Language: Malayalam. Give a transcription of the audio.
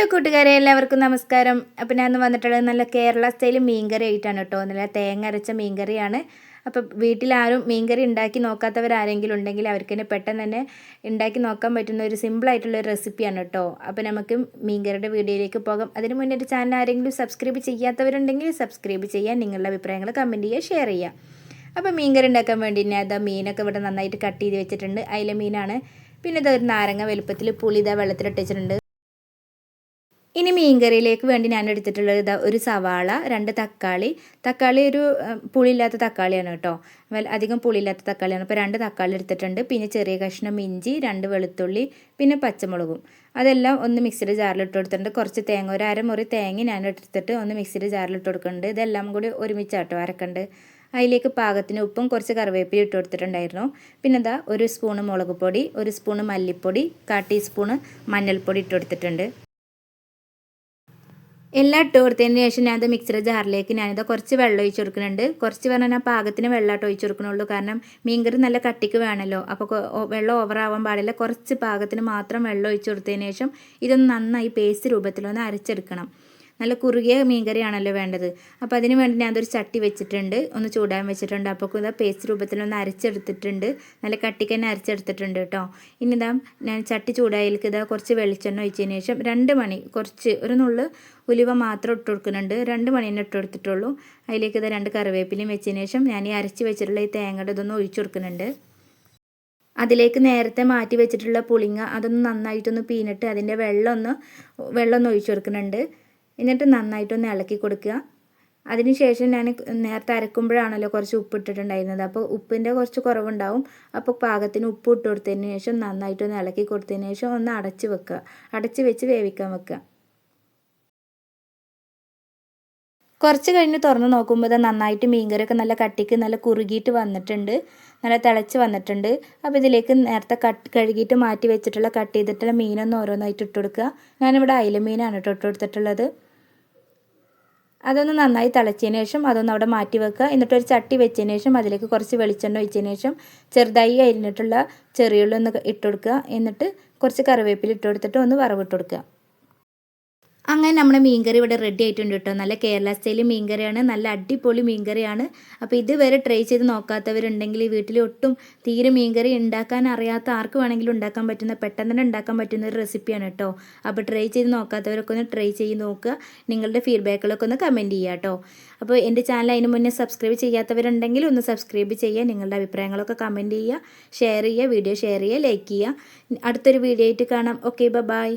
ഹലോ കൂട്ടുകാരെ, എല്ലാവർക്കും നമസ്കാരം. അപ്പോൾ ഞാൻ വന്നിട്ടുള്ളത് നല്ല കേരള സ്റ്റൈൽ മീൻകറി ആയിട്ടാണ് കേട്ടോ. നല്ല തേങ്ങ അരച്ച മീൻകറിയാണ്. അപ്പോൾ വീട്ടിലാരും മീൻകറി ഉണ്ടാക്കി നോക്കാത്തവരാരെങ്കിലും ഉണ്ടെങ്കിൽ അവർക്ക് തന്നെ പെട്ടെന്ന് തന്നെ ഉണ്ടാക്കി നോക്കാൻ പറ്റുന്ന ഒരു സിമ്പിളായിട്ടുള്ളൊരു റെസിപ്പിയാണ് കേട്ടോ. അപ്പോൾ നമുക്ക് മീൻകറിയുടെ വീഡിയോയിലേക്ക് പോകാം. അതിന് മുന്നേ ഒരു ചാനൽ ആരെങ്കിലും സബ്സ്ക്രൈബ് ചെയ്യാത്തവരുണ്ടെങ്കിൽ സബ്സ്ക്രൈബ് ചെയ്യാൻ, നിങ്ങളുടെ അഭിപ്രായങ്ങൾ കമൻറ്റ് ചെയ്യുക, ഷെയർ ചെയ്യുക. അപ്പോൾ മീൻകറി ഉണ്ടാക്കാൻ വേണ്ടി ഞാൻ അതാ മീനൊക്കെ ഇവിടെ നന്നായിട്ട് കട്ട് ചെയ്ത് വെച്ചിട്ടുണ്ട്. അയില മീനാണ്. പിന്നെ ഇതാ ഒരു നാരങ്ങ വലുപ്പത്തിൽ പുളി ഇതാ വെള്ളത്തിലിട്ട് വെച്ചിട്ടുണ്ട്. ഇനി മീൻകറിയിലേക്ക് വേണ്ടി ഞാൻ എടുത്തിട്ടുള്ളത് ഒരു സവാള, 2 തക്കാളി ഒരു പുളിയില്ലാത്ത തക്കാളിയാണ് കേട്ടോ. അധികം പുളിയില്ലാത്ത തക്കാളിയാണ്. അപ്പോൾ 2 തക്കാളി എടുത്തിട്ടുണ്ട്. പിന്നെ ചെറിയ കഷ്ണം ഇഞ്ചി, 2 വെളുത്തുള്ളി, പിന്നെ പച്ചമുളകും. അതെല്ലാം ഒന്ന് മിക്സിയുടെ ജാറിലിട്ട് കൊടുത്തിട്ടുണ്ട്. കുറച്ച് തേങ്ങ, ഒരു അരമുറി തേങ്ങ ഞാൻ എടുത്തിട്ട് ഒന്ന് മിക്സിയുടെ ജാറിലിട്ട് കൊടുക്കുന്നുണ്ട്. ഇതെല്ലാം കൂടി ഒരുമിച്ചാട്ടോ അരക്കണ്ട്. അതിലേക്ക് പാകത്തിന് ഉപ്പും കുറച്ച് കറിവേപ്പില ഇട്ട് കൊടുത്തിട്ടുണ്ടായിരുന്നു. പിന്നെ ഇതാ 1 സ്പൂണ് മുളക് പൊടി, 1 സ്പൂണ് മല്ലിപ്പൊടി, 1/4 ടീസ്പൂണ് മഞ്ഞൾപ്പൊടി ഇട്ട് കൊടുത്തിട്ടുണ്ട്. എല്ലാം ഇട്ട് കൊടുത്തതിന് ശേഷം ഞാനത് മിക്സിയുടെ ജാറിലേക്ക് ഞാനിത് കുറച്ച് വെള്ളം ഒഴിച്ച് കൊടുക്കുന്നുണ്ട്. കുറച്ച് പറഞ്ഞാൽ ഞാൻ പാകത്തിന് വെള്ളമായിട്ട് ഒഴിച്ച് കൊടുക്കണുള്ളൂ. കാരണം മീൻകറി നല്ല കട്ടിക്ക് വേണമല്ലോ. അപ്പോൾ വെള്ളം ഓവറാവാൻ പാടില്ല. കുറച്ച് പാകത്തിന് മാത്രം വെള്ളം ഒഴിച്ച് കൊടുത്തതിന് ശേഷം ഇതൊന്ന് നന്നായി പേസ്റ്റ് രൂപത്തിലൊന്ന് അരച്ചെടുക്കണം. നല്ല കുറുകിയ മീൻകറിയാണല്ലോ വേണ്ടത്. അപ്പോൾ അതിന് വേണ്ടി ഞാനതൊരു ചട്ടി വെച്ചിട്ടുണ്ട്, ഒന്ന് ചൂടാൻ വെച്ചിട്ടുണ്ട്. അപ്പോൾ ഇതാ പേസ്റ്റ് രൂപത്തിലൊന്ന് അരച്ചെടുത്തിട്ടുണ്ട്. നല്ല കട്ടിക്ക് തന്നെ അരച്ചെടുത്തിട്ടുണ്ട് കേട്ടോ. ഇനി ഇതാ ഞാൻ ചട്ടി ചൂടായതിലേക്ക് ഇതാ കുറച്ച് വെളിച്ചെണ്ണ ഒഴിച്ചതിന് ശേഷം 2 മണി കുറച്ച് ഒരു നുള്ളു ഉലുവ മാത്രം ഇട്ട് കൊടുക്കുന്നുണ്ട്. 2 മണി തന്നെ ഇട്ട് കൊടുത്തിട്ടുള്ളൂ. അതിലേക്ക് ഇതാ 2 കറിവേപ്പിലയും വെച്ചതിന് ശേഷം ഞാൻ ഈ അരച്ച് വെച്ചിട്ടുള്ള ഈ തേങ്ങയുടെ ഇതൊന്ന് ഒഴിച്ചു കൊടുക്കുന്നുണ്ട്. അതിലേക്ക് നേരത്തെ മാറ്റി വെച്ചിട്ടുള്ള പുളിങ്ങ അതൊന്ന് നന്നായിട്ടൊന്ന് പീനിട്ട് അതിൻ്റെ വെള്ളം ഒഴിച്ചു കൊടുക്കുന്നുണ്ട്. എന്നിട്ട് നന്നായിട്ടൊന്ന് ഇളക്കി കൊടുക്കുക. അതിനുശേഷം ഞാൻ നേരത്തെ അരക്കുമ്പോഴാണല്ലോ കുറച്ച് ഉപ്പ് ഇട്ടിട്ടുണ്ടായിരുന്നത്. അപ്പോൾ ഉപ്പിൻ്റെ കുറച്ച് കുറവുണ്ടാവും. അപ്പോൾ പാകത്തിന് ഉപ്പ് ഇട്ട് കൊടുത്തതിന് ശേഷം നന്നായിട്ടൊന്ന് ഇളക്കി കൊടുത്തതിന് ശേഷം ഒന്ന് അടച്ച് വെക്കുക. അടച്ച് വെച്ച് വേവിക്കാൻ വെക്കുക. കുറച്ച് കഴിഞ്ഞ് തുറന്ന് നോക്കുമ്പോൾ ഇത് നന്നായിട്ട് മീൻകറിയൊക്കെ നല്ല കട്ടിക്ക് നല്ല കുറുകിയിട്ട് വന്നിട്ടുണ്ട്, നല്ല തിളച്ച് വന്നിട്ടുണ്ട്. അപ്പോൾ ഇതിലേക്ക് നേരത്തെ കഴുകിയിട്ട് മാറ്റി വെച്ചിട്ടുള്ള കട്ട് ചെയ്തിട്ടുള്ള മീനൊന്ന് ഓരോന്നായിട്ട് ഇട്ട് കൊടുക്കുക. ഞാനിവിടെ അയില മീനാണ് ഇട്ട് കൊടുത്തിട്ടുള്ളത്. അതൊന്ന് നന്നായി തിളച്ചതിന് ശേഷം അതൊന്ന് അവിടെ മാറ്റി വെക്കുക. എന്നിട്ടൊരു ചട്ടി വെച്ചതിന് ശേഷം അതിലേക്ക് കുറച്ച് വെളിച്ചെണ്ണ ഒഴിച്ചതിന് ശേഷം ചെറുതായി അരിഞ്ഞിട്ടുള്ള ചെറിയുള്ളി ഒന്ന് ഇട്ട് കൊടുക്കുക. എന്നിട്ട് കുറച്ച് കറിവേപ്പില ഇട്ട് കൊടുത്തിട്ട് ഒന്ന് വറവിട്ട് കൊടുക്കുക. അങ്ങനെ നമ്മുടെ മീൻകറി ഇവിടെ റെഡി ആയിട്ടുണ്ട് കേട്ടോ. നല്ല കേരള സ്റ്റൈൽ മീൻകറിയാണ്, നല്ല അടിപൊളി മീൻകറിയാണ്. അപ്പോൾ ഇതുവരെ ട്രൈ ചെയ്ത് നോക്കാത്തവരുണ്ടെങ്കിൽ വീട്ടിൽ ഒട്ടും തീരെ മീൻകറി ഉണ്ടാക്കാൻ അറിയാത്ത ആർക്ക് വേണമെങ്കിലും ഉണ്ടാക്കാൻ പറ്റുന്ന, പെട്ടെന്ന് തന്നെ ഉണ്ടാക്കാൻ പറ്റുന്ന ഒരു റെസിപ്പിയാണ് കേട്ടോ. അപ്പോൾ ട്രൈ ചെയ്ത് നോക്കാത്തവരൊക്കെ ഒന്ന് ട്രൈ ചെയ്ത് നോക്കുക. നിങ്ങളുടെ ഫീഡ്ബാക്കുകളൊക്കെ ഒന്ന് കമൻറ്റ് ചെയ്യുക കേട്ടോ. അപ്പോൾ എൻ്റെ ചാനൽ അതിന് മുന്നേ സബ്സ്ക്രൈബ് ചെയ്യാത്തവരുണ്ടെങ്കിൽ ഒന്ന് സബ്സ്ക്രൈബ് ചെയ്യുക. നിങ്ങളുടെ അഭിപ്രായങ്ങളൊക്കെ കമൻറ്റ് ചെയ്യുക, ഷെയർ ചെയ്യുക, വീഡിയോ ഷെയർ ചെയ്യുക, ലൈക്ക് ചെയ്യുക. അടുത്തൊരു വീഡിയോ ആയിട്ട് കാണാം. Okay, by.